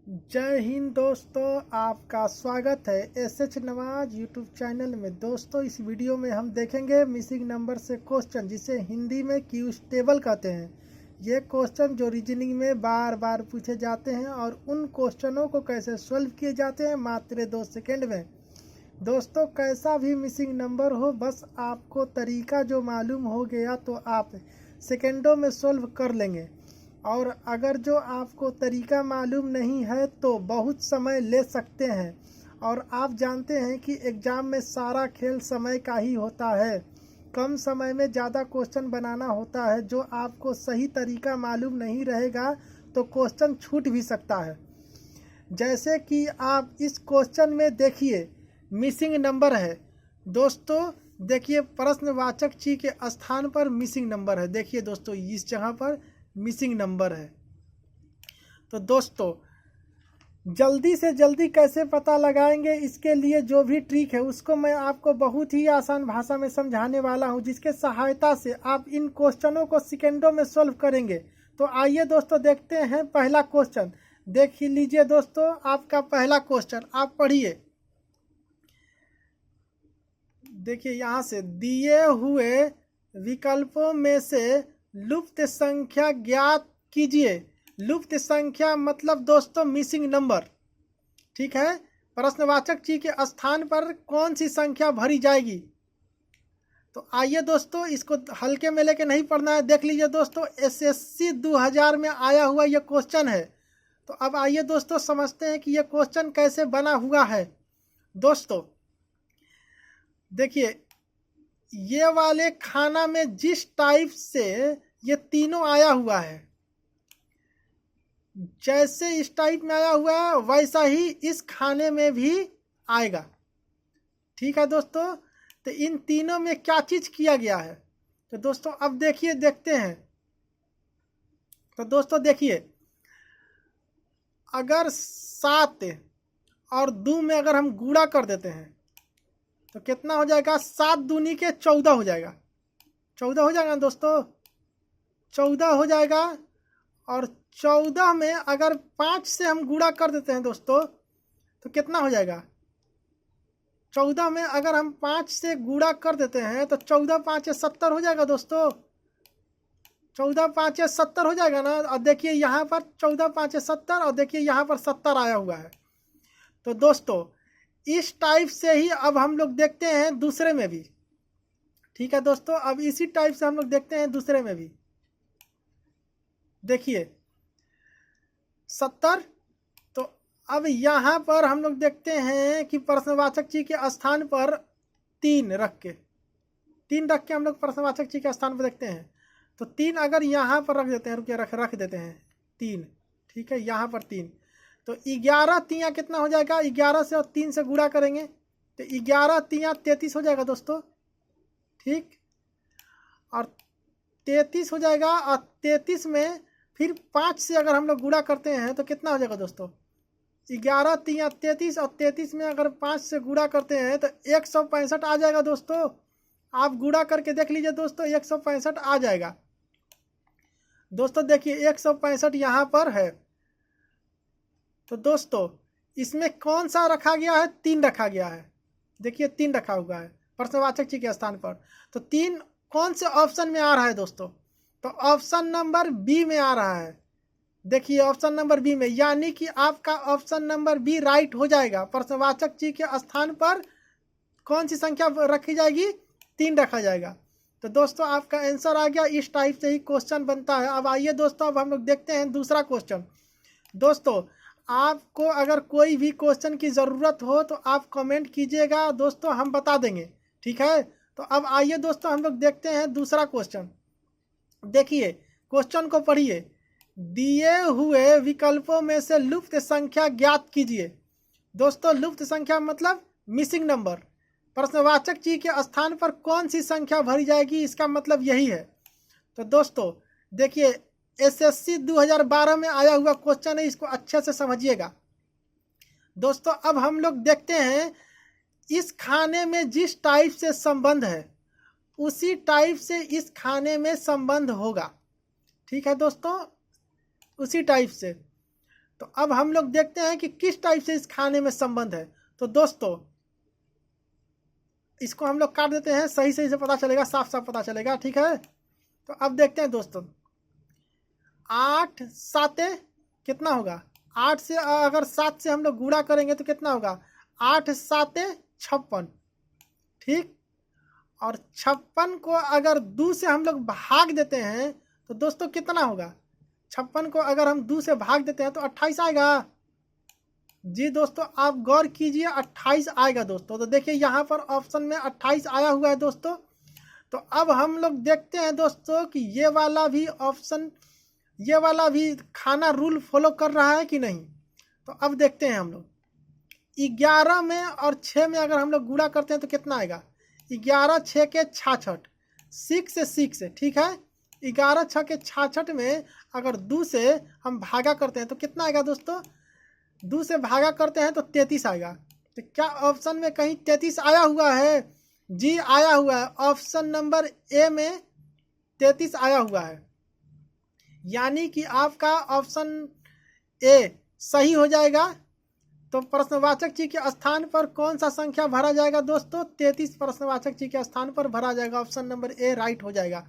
जय हिंद दोस्तों, आपका स्वागत है एसएच नवाज यूट्यूब चैनल में। दोस्तों, इस वीडियो में हम देखेंगे मिसिंग नंबर से क्वेश्चन, जिसे हिंदी में क्यूज टेबल कहते हैं। ये क्वेश्चन जो रीजनिंग में बार बार पूछे जाते हैं और उन क्वेश्चनों को कैसे सॉल्व किए जाते हैं मात्र 2 सेकंड में। दोस्तों, कैसा भी मिसिंग नंबर हो, बस आपको तरीका जो मालूम हो गया तो आप सेकंडों में सॉल्व कर लेंगे। और अगर जो आपको तरीका मालूम नहीं है तो बहुत समय ले सकते हैं। और आप जानते हैं कि एग्ज़ाम में सारा खेल समय का ही होता है। कम समय में ज़्यादा क्वेश्चन बनाना होता है। जो आपको सही तरीका मालूम नहीं रहेगा तो क्वेश्चन छूट भी सकता है। जैसे कि आप इस क्वेश्चन में देखिए, मिसिंग नंबर है। दोस्तों देखिए, प्रश्नवाचक चिन्ह के स्थान पर मिसिंग नंबर है। देखिए दोस्तों, इस जगह पर मिसिंग नंबर है। तो दोस्तों, जल्दी से जल्दी कैसे पता लगाएंगे, इसके लिए जो भी ट्रिक है उसको मैं आपको बहुत ही आसान भाषा में समझाने वाला हूं, जिसके सहायता से आप इन क्वेश्चनों को सेकेंडों में सॉल्व करेंगे। तो आइए दोस्तों, देखते हैं पहला क्वेश्चन। देख लीजिए दोस्तों, आपका पहला क्वेश्चन आप पढ़िए। देखिए, यहाँ से दिए हुए विकल्पों में से लुप्त संख्या ज्ञात कीजिए। लुप्त संख्या मतलब दोस्तों मिसिंग नंबर, ठीक है। प्रश्नवाचक चिन्ह के स्थान पर कौन सी संख्या भरी जाएगी। तो आइए दोस्तों, इसको हल्के में लेके नहीं पढ़ना है। देख लीजिए दोस्तों, एसएससी 2000 में आया हुआ यह क्वेश्चन है। तो अब आइए दोस्तों, समझते हैं कि यह क्वेश्चन कैसे बना हुआ है। दोस्तों देखिए, ये वाले खाना में जिस टाइप से ये तीनों आया हुआ है, जैसे इस टाइप में आया हुआ है वैसा ही इस खाने में भी आएगा, ठीक है दोस्तों। तो इन तीनों में क्या चीज किया गया है, तो दोस्तों अब देखिए, देखते हैं। तो दोस्तों देखिए, अगर 7 और 2 में अगर हम गुणा कर देते हैं तो कितना हो जाएगा। 7 दूनी के 14 हो जाएगा। 14 हो जाएगा दोस्तों, 14 हो जाएगा। और 14 में अगर 5 से हम गुणा कर देते हैं दोस्तों तो कितना हो जाएगा। 14 में अगर हम 5 से गुणा कर देते हैं तो 14 5 70 हो जाएगा दोस्तों। 14 5 70 हो जाएगा ना। और देखिए यहाँ पर 14 5 70, और देखिए यहाँ पर 70 आया हुआ है। तो दोस्तों इस टाइप से ही अब हम लोग देखते हैं दूसरे में भी, ठीक है दोस्तों। अब इसी टाइप से हम लोग देखते हैं दूसरे में भी। देखिए 70। तो अब यहाँ पर हम लोग देखते हैं कि प्रश्नवाचक चिन्ह के स्थान पर 3 रख के हम लोग प्रश्नवाचक चिन्ह के स्थान पर देखते हैं। तो 3 अगर यहाँ पर रख देते हैं, रुकिए रख देते हैं 3, ठीक है। यहाँ पर 3, तो 11 तियाँ कितना हो जाएगा। 11 से और 3 से गुणा करेंगे तो 11 तियाँ 33 हो जाएगा दोस्तों, ठीक। और 33 हो जाएगा। और 33 में फिर 5 से अगर हम लोग गुणा करते हैं तो कितना हो जाएगा दोस्तों। 11 तियाँ 33, और 33 में अगर 5 से गुणा करते हैं तो 165 आ जाएगा दोस्तों। आप गुणा करके देख लीजिए दोस्तों, 165 आ जाएगा दोस्तों। देखिए 165 यहाँ पर है। तो दोस्तों इसमें कौन सा रखा गया है, 3 रखा गया है। देखिए 3 रखा हुआ है प्रश्नवाचक चिन्ह के स्थान पर। तो 3 कौन से ऑप्शन में आ रहा है दोस्तों, तो ऑप्शन नंबर बी में आ रहा है। देखिए ऑप्शन नंबर बी में, यानी कि आपका ऑप्शन नंबर बी राइट हो जाएगा। प्रश्नवाचक चिन्ह के स्थान पर कौन सी संख्या रखी जाएगी, 3 रखा जाएगा। तो दोस्तों आपका आंसर आ गया। इस टाइप से ही क्वेश्चन बनता है। अब आइए दोस्तों, अब हम लोग देखते हैं दूसरा क्वेश्चन। दोस्तों आपको अगर कोई भी क्वेश्चन की ज़रूरत हो तो आप कमेंट कीजिएगा दोस्तों, हम बता देंगे, ठीक है। तो अब आइए दोस्तों, हम लोग देखते हैं दूसरा क्वेश्चन। देखिए क्वेश्चन को पढ़िए। दिए हुए विकल्पों में से लुप्त संख्या ज्ञात कीजिए। दोस्तों लुप्त संख्या मतलब मिसिंग नंबर। प्रश्नवाचक चिन्ह के स्थान पर कौन सी संख्या भरी जाएगी, इसका मतलब यही है। तो दोस्तों देखिए, एसएससी 2012 में आया हुआ क्वेश्चन है, इसको अच्छे से समझिएगा दोस्तों। अब हम लोग देखते हैं, इस खाने में जिस टाइप से संबंध है उसी टाइप से इस खाने में संबंध होगा, ठीक है दोस्तों, उसी टाइप से। तो अब हम लोग देखते हैं कि किस टाइप से इस खाने में संबंध है। तो दोस्तों इसको हम लोग काट देते हैं, सही से पता चलेगा, साफ साफ पता चलेगा, ठीक है। तो अब देखते हैं दोस्तों, 8 साते कितना होगा, 8 से अगर 7 से हम लोग गुणा करेंगे तो कितना होगा, 8 साते 56, ठीक। और 56 को अगर 2 से हम लोग भाग देते हैं तो दोस्तों कितना होगा, 56 को अगर हम 2 से भाग देते हैं तो 28 आएगा। जी दोस्तों आप गौर कीजिए, 28 आएगा दोस्तों। तो देखिए यहाँ पर ऑप्शन में 28 आया हुआ है दोस्तों। तो अब हम लोग देखते हैं दोस्तों कि ये वाला भी ऑप्शन, ये वाला भी खाना रूल फॉलो कर रहा है कि नहीं। तो अब देखते हैं हम लोग, 11 में और 6 में अगर हम लोग गुणा करते हैं तो कितना आएगा, 11 6 के 66, 6 से 6 से, ठीक है। 11 6 के 66 में अगर 2 से हम भागा करते हैं तो कितना आएगा दोस्तों, 2 से भागा करते हैं तो 33 आएगा। तो क्या ऑप्शन में कहीं 33 आया हुआ है, जी आया हुआ है, ऑप्शन नंबर ए में 33 आया हुआ है। यानी कि आपका ऑप्शन ए सही हो जाएगा। तो प्रश्नवाचक चिन्ह के स्थान पर कौन सा संख्या भरा जाएगा दोस्तों, 33 प्रश्नवाचक चिन्ह के स्थान पर भरा जाएगा, ऑप्शन नंबर ए राइट हो जाएगा,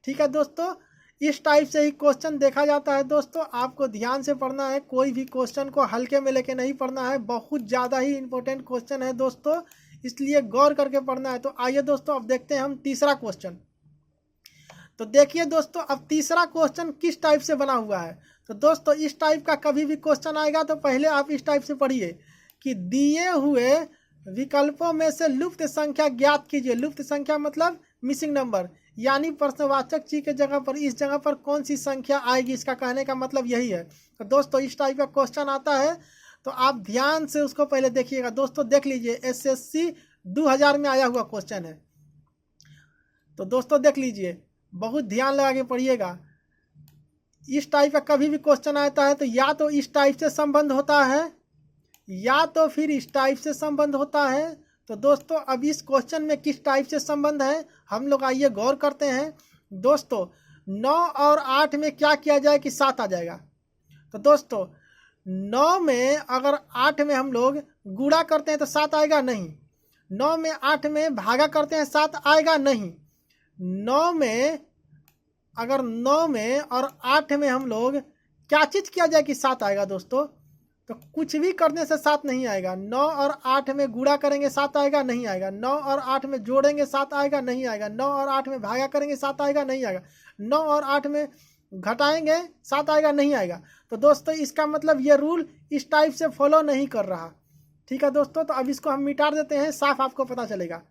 ठीक है दोस्तों। इस टाइप से ही क्वेश्चन देखा जाता है दोस्तों, आपको ध्यान से पढ़ना है, कोई भी क्वेश्चन को हल्के में लेके नहीं पढ़ना है, बहुत ज़्यादा ही इंपॉर्टेंट क्वेश्चन है दोस्तों, इसलिए गौर करके पढ़ना है। तो आइए दोस्तों अब देखते हैं हम तीसरा क्वेश्चन। तो देखिए दोस्तों अब तीसरा क्वेश्चन किस टाइप से बना हुआ है। तो दोस्तों इस टाइप का कभी भी क्वेश्चन आएगा तो पहले आप इस टाइप से पढ़िए कि दिए हुए विकल्पों में से लुप्त संख्या ज्ञात कीजिए। लुप्त संख्या मतलब मिसिंग नंबर, यानी प्रश्नवाचक चिन्ह के जगह पर इस जगह पर कौन सी संख्या आएगी, इसका कहने का मतलब यही है। तो दोस्तों इस टाइप का क्वेश्चन आता है तो आप ध्यान से उसको पहले देखिएगा दोस्तों, देख लीजिए SSC 2000 में आया हुआ क्वेश्चन है। तो दोस्तों देख लीजिए, बहुत ध्यान लगा के पढ़िएगा। इस टाइप का कभी भी क्वेश्चन आता है तो या तो इस टाइप से संबंध होता है या तो फिर इस टाइप से संबंध होता है। तो दोस्तों अब इस क्वेश्चन में किस टाइप से संबंध है हम लोग आइए गौर करते हैं। दोस्तों 9 और 8 में क्या किया जाए कि 7 आ जाएगा। तो दोस्तों 9 में अगर 8 में हम लोग गुणा करते हैं तो 7 आएगा नहीं। 9 में 8 में भागा करते हैं 7 आएगा नहीं। 9 में अगर 9 में और 8 में हम लोग क्या चीज़ किया जाए कि 7 आएगा दोस्तों, तो कुछ भी करने से 7 नहीं आएगा। 9 और 8 में गुणा करेंगे 7 आएगा नहीं आएगा। 9 और 8 में जोड़ेंगे 7 आएगा नहीं आएगा। 9 और 8 में भागा करेंगे 7 आएगा नहीं आएगा। 9 और 8 में घटाएंगे 7 आएगा नहीं आएगा। तो दोस्तों इसका मतलब ये रूल इस टाइप से फॉलो नहीं कर रहा, ठीक है दोस्तों। तो अब इसको हम मिटा देते हैं, साफ आपको पता चलेगा।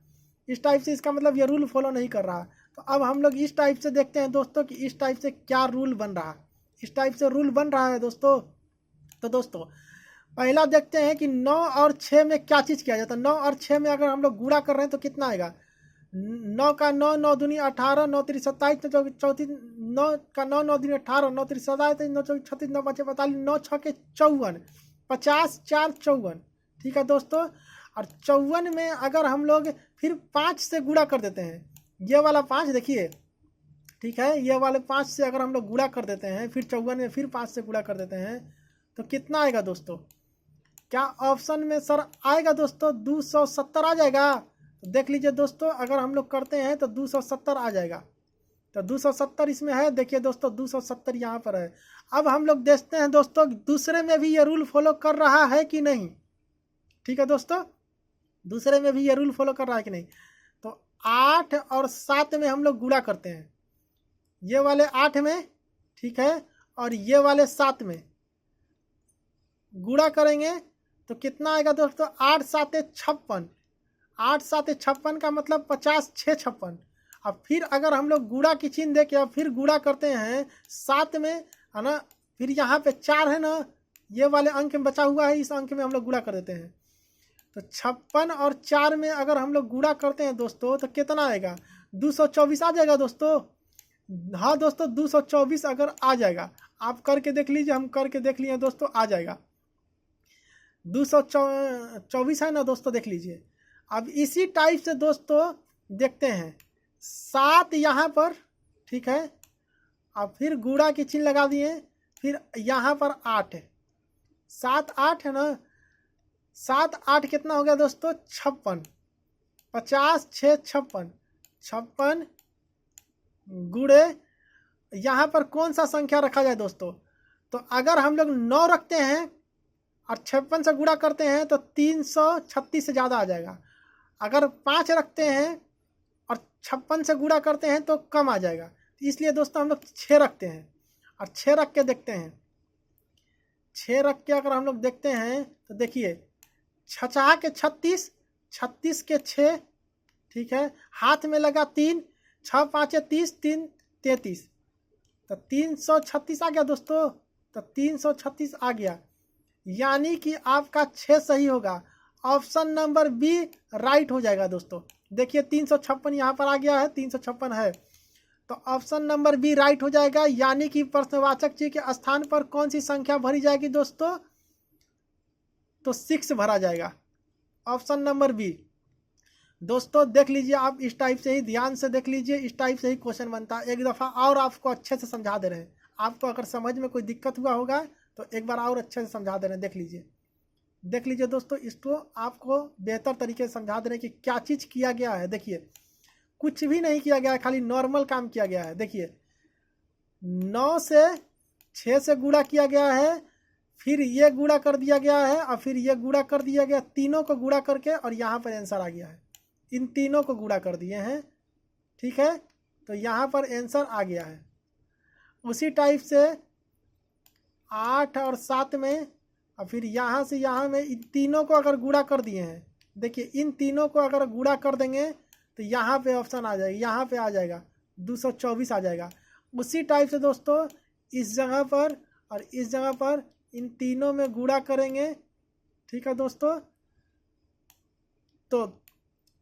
इस टाइप से इसका मतलब ये रूल फॉलो नहीं कर रहा। तो अब हम लोग इस टाइप से देखते हैं दोस्तों कि इस टाइप से क्या रूल बन रहा। इस टाइप से रूल बन रहा है दोस्तों। तो दोस्तों पहला देखते हैं कि 9 और 6 में क्या चीज़ किया जाता है। 9 और 6 में अगर हम लोग गुणा कर रहे हैं तो कितना आएगा, 9 का 9, 9 दूनी 18, 9 3 27, 34, 9 का 9, 9 दूनी 18, 9 3 27, 9 4 36, 9 5 45, 9 6 के 54, 50 4 54, ठीक है दोस्तों। और 54 में अगर हम लोग फिर 5 से गुणा कर देते हैं, ये वाला 5 देखिए, ठीक है, ये वाले 5 से अगर हम लोग गुणा कर देते हैं, फिर 54 में फिर 5 से गुणा कर देते हैं तो कितना आएगा दोस्तों, क्या ऑप्शन में सर आएगा दोस्तों 270 आ जाएगा। तो देख लीजिए दोस्तों अगर हम लोग करते हैं तो 270 आ जाएगा। तो 270 इसमें है, देखिए दोस्तों 270 यहाँ पर है। अब हम लोग देखते हैं दोस्तों दूसरे में भी ये रूल फॉलो कर रहा है कि नहीं, ठीक है दोस्तों, दूसरे में भी ये रूल फॉलो कर रहा है कि नहीं। तो 8 और 7 में हम लोग गुणा करते हैं, ये वाले 8 में, ठीक है, और ये वाले 7 में गुणा करेंगे तो कितना आएगा दोस्तों, 8 7 56, 8 7 56 का मतलब 50 6 56। अब फिर अगर हम लोग गुणा की चिन्ह दे के अब फिर गुणा करते हैं 7 में, है ना, फिर यहाँ पे 4 है ना, ये वाले अंक में बचा हुआ है, इस अंक में हम लोग गुणा कर देते हैं। तो 56 और 4 में अगर हम लोग गुणा करते हैं दोस्तों तो कितना आएगा, 224 आ जाएगा दोस्तों। हाँ दोस्तों 224 अगर आ जाएगा, आप करके देख लीजिए, हम करके देख लिए दोस्तों, आ जाएगा 224 है ना दोस्तों, देख लीजिए। अब इसी टाइप से दोस्तों देखते हैं 7 यहाँ पर, ठीक है, अब फिर गुणा की चिन्ह लगा दिए, फिर यहाँ पर 8 है, 7 8 है ना, 7 8 कितना हो गया दोस्तों 56, 50 6 56, 56 गुणे यहाँ पर कौन सा संख्या रखा जाए दोस्तों, तो अगर हम लोग 9 रखते हैं और 56 से गुणा करते हैं तो 336 से ज़्यादा आ जाएगा। अगर 5 रखते हैं और 56 से गुणा करते हैं तो कम आ जाएगा। इसलिए दोस्तों हम लोग 6 रखते हैं और 6 रख के देखते हैं। 6 रख के अगर हम लोग देखते हैं तो देखिए 6 के 36, 36 के 6, ठीक है, हाथ में लगा 3, 6 5 30, 3 33, तो 336 आ गया दोस्तों। तो 336 आ गया, यानी कि आपका 6 सही होगा। ऑप्शन नंबर बी राइट हो जाएगा दोस्तों। देखिए 356 यहाँ पर आ गया है, 356 है, तो ऑप्शन नंबर बी राइट हो जाएगा। यानी कि प्रश्नवाचक चिन्ह के स्थान पर कौन सी संख्या भरी जाएगी दोस्तों, तो 6 भरा जाएगा, ऑप्शन नंबर बी। दोस्तों देख लीजिए, आप इस टाइप से ही ध्यान से देख लीजिए, इस टाइप से ही क्वेश्चन बनता है। एक दफ़ा और आपको अच्छे से समझा दे रहे हैं। आपको अगर समझ में कोई दिक्कत हुआ होगा तो एक बार और अच्छे से समझा दे रहे हैं, देख लीजिए। देख लीजिए दोस्तों, इसको आपको बेहतर तरीके से समझा दे रहे हैं कि क्या चीज़ किया गया है। देखिए कुछ भी नहीं किया गया है, खाली नॉर्मल काम किया गया है। देखिए 9 से 6 से गुणा किया गया है, फिर ये गुणा कर दिया गया है और फिर ये गुणा कर दिया गया, तीनों को गुणा करके और यहाँ पर आंसर आ गया है। इन तीनों को गुणा कर दिए हैं, ठीक है, तो यहाँ पर आंसर आ गया है। उसी टाइप से 8 और 7 में और फिर यहाँ से यहाँ में इन तीनों को अगर गुणा कर दिए हैं, देखिए इन तीनों को अगर गुणा कर देंगे तो यहाँ पे ऑप्शन आ जाएगा, यहाँ पे आ जाएगा 224 आ जाएगा। उसी टाइप से दोस्तों इस जगह पर और इस जगह पर इन तीनों में गुणा करेंगे, ठीक है दोस्तों, तो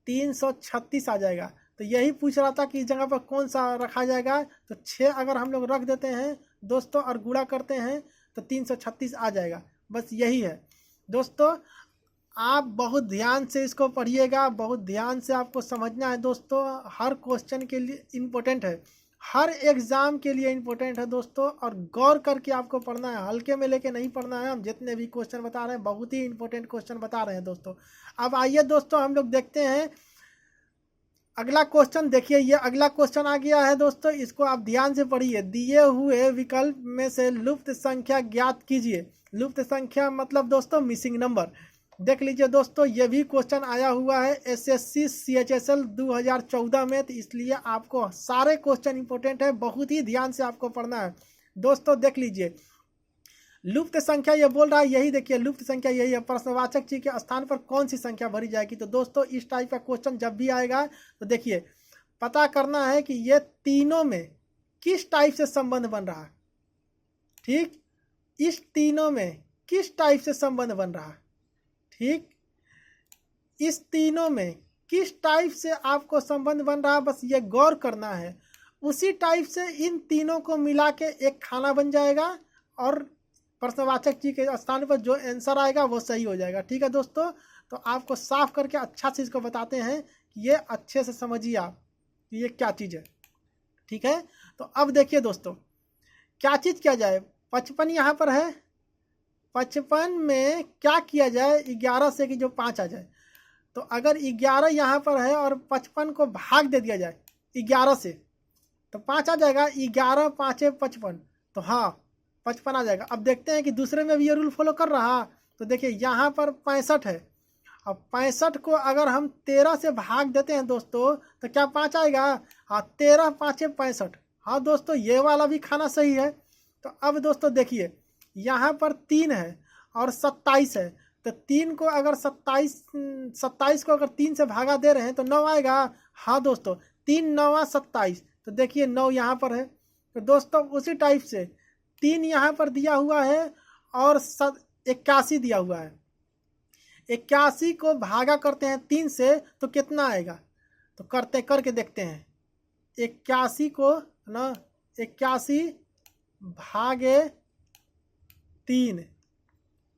336 आ जाएगा। तो यही पूछ रहा था कि इस जगह पर कौन सा रखा जाएगा, तो 6 अगर हम लोग रख देते हैं दोस्तों और गुणा करते हैं तो 336 आ जाएगा। बस यही है दोस्तों। आप बहुत ध्यान से इसको पढ़िएगा, बहुत ध्यान से आपको समझना है दोस्तों। हर क्वेश्चन के लिए इम्पोर्टेंट है, हर एग्ज़ाम के लिए इम्पोर्टेंट है दोस्तों, और गौर करके आपको पढ़ना है, हल्के में लेके नहीं पढ़ना है। हम जितने भी क्वेश्चन बता रहे हैं बहुत ही इम्पोर्टेंट क्वेश्चन बता रहे हैं दोस्तों। अब आइए दोस्तों हम लोग देखते हैं अगला क्वेश्चन। देखिए ये अगला क्वेश्चन आ गया है दोस्तों, इसको आप ध्यान से पढ़िए। दिए हुए विकल्प में से लुप्त संख्या ज्ञात कीजिए। लुप्त संख्या मतलब दोस्तों मिसिंग नंबर। देख लीजिए दोस्तों, ये भी क्वेश्चन आया हुआ है SSC CHSL 2014 में, तो इसलिए आपको सारे क्वेश्चन इंपॉर्टेंट है, बहुत ही ध्यान से आपको पढ़ना है दोस्तों। देख लीजिए लुप्त संख्या ये बोल रहा है, यही देखिए लुप्त संख्या यही है, प्रश्नवाचक चिन्ह के स्थान पर कौन सी संख्या भरी जाएगी। तो दोस्तों इस टाइप का क्वेश्चन जब भी आएगा तो देखिए पता करना है कि ये तीनों में किस टाइप से संबंध बन रहा है, ठीक, इस तीनों में किस टाइप से संबंध बन रहा है, ठीक, इस तीनों में किस टाइप से आपको संबंध बन रहा है, बस ये गौर करना है। उसी टाइप से इन तीनों को मिला के एक खाना बन जाएगा और प्रश्नवाचक चिन्ह के स्थान पर जो आंसर आएगा वो सही हो जाएगा। ठीक है दोस्तों, तो आपको साफ करके अच्छा से इसको बताते हैं कि ये अच्छे से समझिए आप कि ये क्या चीज़ है। ठीक है, तो अब देखिए दोस्तों क्या चीज़ किया जाए। 55 यहाँ पर है, 55 में क्या किया जाए 11 से कि जो 5 आ जाए। तो अगर 11 यहाँ पर है और 55 को भाग दे दिया जाए 11 से तो 5 आ जाएगा। 11 5 55, तो हाँ 55 आ जाएगा। अब देखते हैं कि दूसरे में भी ये रूल फॉलो कर रहा। तो देखिए यहाँ पर 65 है, अब 65 को अगर हम 13 से भाग देते हैं दोस्तों तो क्या 5 आएगा। हाँ 13 5 65, हाँ दोस्तों ये वाला भी खाना सही है। तो अब दोस्तों देखिए यहाँ पर 3 है और 27 है, तो 3 को अगर 27 को अगर 3 से भागा दे रहे हैं तो 9 आएगा। हाँ दोस्तों 3 9 27, तो देखिए 9 यहाँ पर है। तो दोस्तों उसी टाइप से 3 यहाँ पर दिया हुआ है और 81 दिया हुआ है। 81 को भागा करते हैं 3 से तो कितना आएगा, तो करके देखते हैं। 81 को ना 81 भागे 3,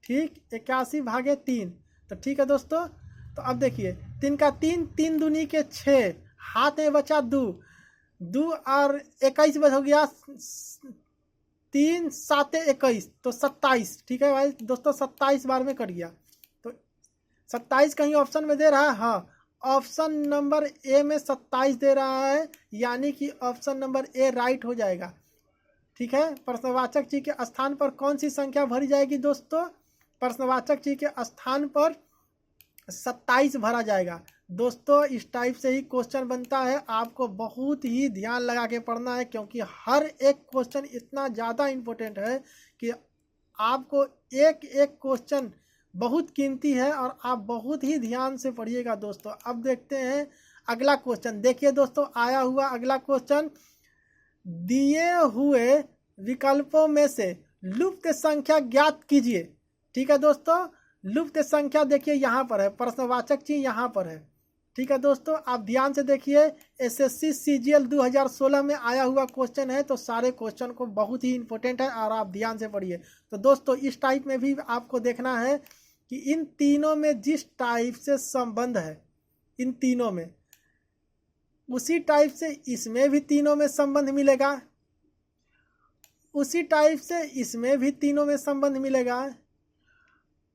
ठीक, 81 भागे 3, तो ठीक है दोस्तों। तो अब देखिए 3 का 3, 3 दूनी के 6, हाथ में बचा 2 और 21 हो गया 3 7 21 तो 27। ठीक है भाई दोस्तों, 27 बार में कट गया। तो 27 कहीं ऑप्शन में दे रहा है, हाँ ऑप्शन नंबर ए में 27 दे रहा है, यानी कि ऑप्शन नंबर ए राइट हो जाएगा। ठीक है, प्रश्नवाचक चिन्ह के स्थान पर कौन सी संख्या भरी जाएगी दोस्तों? प्रश्नवाचक चिन्ह के स्थान पर 27 भरा जाएगा। दोस्तों इस टाइप से ही क्वेश्चन बनता है, आपको बहुत ही ध्यान लगा के पढ़ना है, क्योंकि हर एक क्वेश्चन इतना ज़्यादा इम्पोर्टेंट है कि आपको एक एक क्वेश्चन बहुत कीमती है और आप बहुत ही ध्यान से पढ़िएगा दोस्तों। अब देखते हैं अगला क्वेश्चन। देखिए दोस्तों, आया हुआ अगला क्वेश्चन, दिए हुए विकल्पों में से लुप्त संख्या ज्ञात कीजिए। ठीक है दोस्तों, लुप्त संख्या देखिए यहाँ पर है, प्रश्नवाचक चिन्ह यहाँ पर है। ठीक है दोस्तों, आप ध्यान से देखिए, एसएससी सीजीएल 2016 में आया हुआ क्वेश्चन है, तो सारे क्वेश्चन को बहुत ही इंपॉर्टेंट है और आप ध्यान से पढ़िए। तो दोस्तों इस टाइप में भी आपको देखना है कि इन तीनों में जिस टाइप से संबंध है, इन तीनों में उसी टाइप से इसमें भी तीनों में संबंध मिलेगा, उसी टाइप से इसमें भी तीनों में संबंध मिलेगा,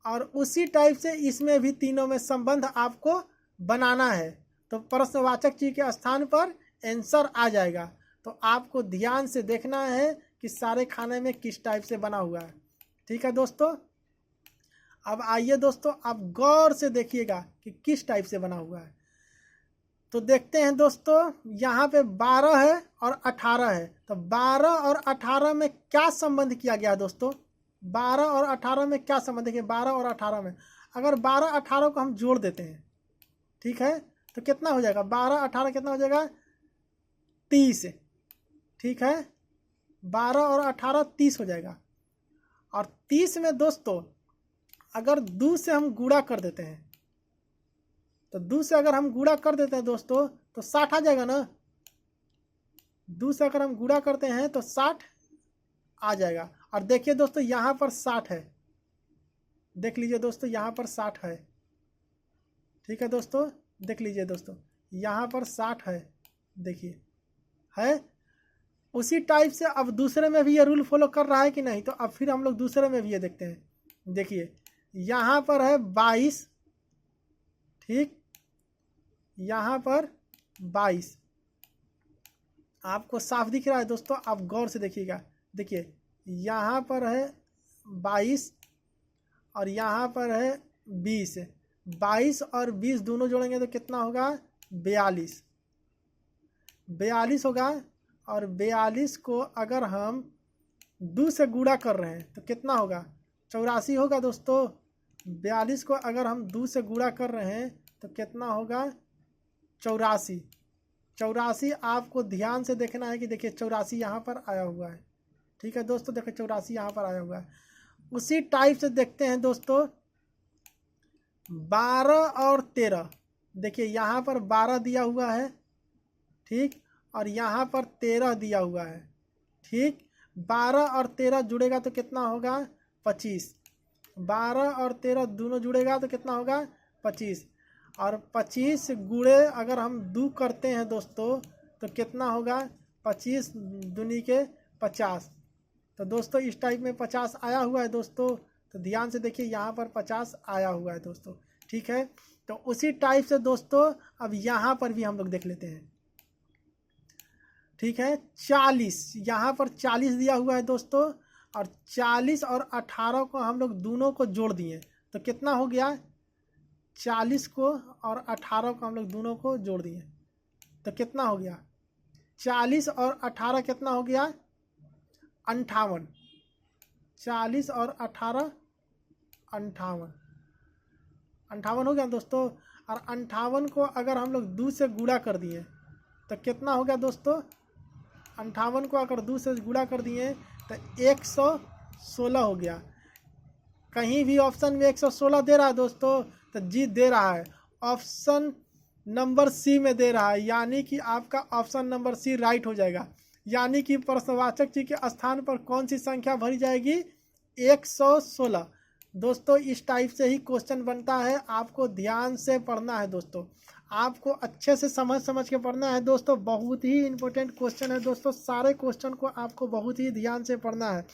और उसी टाइप से इसमें भी तीनों में संबंध आपको बनाना है। तो प्रश्नवाचक चिन्ह के स्थान पर आंसर आ जाएगा। तो आपको ध्यान से देखना है कि सारे खाने में किस टाइप से बना हुआ है। ठीक है दोस्तों, अब आइए दोस्तों आप गौर से देखिएगा कि किस टाइप से बना हुआ है। तो देखते हैं दोस्तों, यहाँ पे 12 है और 18 है, तो 12 और 18 में क्या संबंध किया गया दोस्तों? 12 और 18 में क्या संबंध है? 12 और 18 में अगर 12 18 को हम जोड़ देते हैं, ठीक है, तो कितना हो जाएगा? 12 18 कितना हो जाएगा? 30। ठीक है, 12 और 18 30 हो जाएगा। और 30 में दोस्तों अगर 2 से हम गुणा कर देते हैं, तो 2 से अगर हम गुणा कर देते हैं दोस्तों तो 60 आ जाएगा ना। 2 से अगर हम गुणा करते हैं तो 60 आ जाएगा। और देखिए दोस्तों यहाँ पर 60 है, देख लीजिए दोस्तों यहाँ पर 60 है। ठीक है दोस्तों, देख लीजिए दोस्तों यहाँ पर 60 है, देखिए है। उसी टाइप से अब दूसरे में भी ये रूल फॉलो कर रहा है कि नहीं, तो अब फिर हम लोग दूसरे में भी ये देखते हैं। देखिए यहाँ पर है 22, ठीक, यहाँ पर 22 आपको साफ दिख रहा है दोस्तों, आप गौर से देखिएगा। देखिए यहाँ पर है 22 और यहाँ पर है 20। 22 और 20 दोनों जोड़ेंगे तो कितना होगा? 42। 42 होगा। और 42 को अगर हम 2 से गुणा कर रहे हैं तो कितना होगा? 84 होगा दोस्तों। 42 को अगर हम 2 से गुणा कर रहे हैं तो कितना होगा? 84। 84 आपको ध्यान से देखना है कि देखिए 84 यहाँ पर आया हुआ है। ठीक है दोस्तों, देखिए 84 यहाँ पर आया हुआ है। उसी टाइप से देखते हैं दोस्तों 12 और 13। देखिए यहाँ पर 12 दिया हुआ है, ठीक, और यहाँ पर 13 दिया हुआ है, ठीक। 12 और 13 जुड़ेगा तो कितना होगा? 25। 12 और 13 दोनों जुड़ेगा तो कितना होगा? 25। और 25 गुणे अगर हम 2 करते हैं दोस्तों तो कितना होगा? 25 दूनी के 50। तो दोस्तों इस टाइप में 50 आया हुआ है दोस्तों, तो ध्यान से देखिए यहाँ पर 50 आया हुआ है दोस्तों। ठीक है, तो उसी टाइप से दोस्तों अब यहाँ पर भी हम लोग देख लेते हैं। ठीक है, 40, यहाँ पर 40 दिया हुआ है दोस्तों, और 40 और 18 को हम लोग दोनों को जोड़ दिए तो कितना हो गया? 40 को और 18 को हम लोग दोनों को जोड़ दिए तो कितना हो गया? 40 और 18 कितना हो गया? 58। 40 और 18 58 हो गया दोस्तों। और 58 को अगर हम लोग 2 से गुणा कर दिए तो कितना हो गया दोस्तों? 58 को अगर 2 से गुणा कर दिए तो 116 हो गया। कहीं भी ऑप्शन में 116 दे रहा है दोस्तों तो जी दे रहा है, ऑप्शन नंबर सी में दे रहा है, यानी कि आपका ऑप्शन नंबर सी राइट हो जाएगा। यानी कि प्रश्नवाचक चिन्ह के स्थान पर कौन सी संख्या भरी जाएगी? 116। दोस्तों इस टाइप से ही क्वेश्चन बनता है, आपको ध्यान से पढ़ना है दोस्तों। आपको अच्छे से समझ के पढ़ना है दोस्तों। बहुत ही इंपॉर्टेंट क्वेश्चन है दोस्तों, सारे क्वेश्चन को आपको बहुत ही ध्यान से पढ़ना है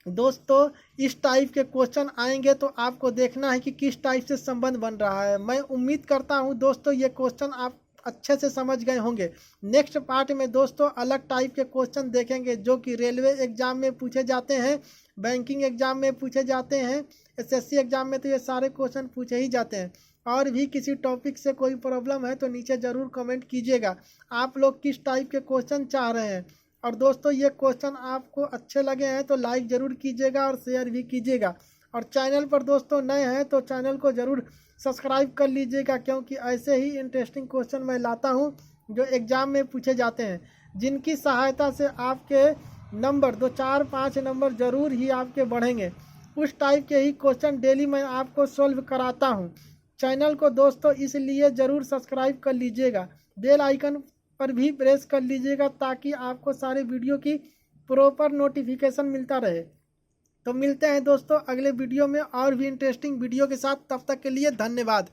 दोस्तों। इस टाइप के क्वेश्चन आएंगे तो आपको देखना है कि किस टाइप से संबंध बन रहा है। मैं उम्मीद करता हूं दोस्तों ये क्वेश्चन आप अच्छे से समझ गए होंगे। नेक्स्ट पार्ट में दोस्तों अलग टाइप के क्वेश्चन देखेंगे जो कि रेलवे एग्जाम में पूछे जाते हैं, बैंकिंग एग्जाम में पूछे जाते हैं, एसएससी एग्जाम में तो ये सारे क्वेश्चन पूछे ही जाते हैं। और भी किसी टॉपिक से कोई प्रॉब्लम है तो नीचे ज़रूर कमेंट कीजिएगा आप लोग किस टाइप के क्वेश्चन चाह रहे हैं। और दोस्तों ये क्वेश्चन आपको अच्छे लगे हैं तो लाइक ज़रूर कीजिएगा और शेयर भी कीजिएगा। और चैनल पर दोस्तों नए हैं तो चैनल को ज़रूर सब्सक्राइब कर लीजिएगा, क्योंकि ऐसे ही इंटरेस्टिंग क्वेश्चन मैं लाता हूं जो एग्ज़ाम में पूछे जाते हैं, जिनकी सहायता से आपके नंबर 2, 4, 5 नंबर ज़रूर ही आपके बढ़ेंगे। उस टाइप के ही क्वेश्चन डेली मैं आपको सॉल्व कराता हूं। चैनल को दोस्तों इसलिए ज़रूर सब्सक्राइब कर लीजिएगा, बेल आइकन पर भी प्रेस कर लीजिएगा ताकि आपको सारे वीडियो की प्रॉपर नोटिफिकेशन मिलता रहे। तो मिलते हैं दोस्तों अगले वीडियो में और भी इंटरेस्टिंग वीडियो के साथ। तब तक के लिए धन्यवाद।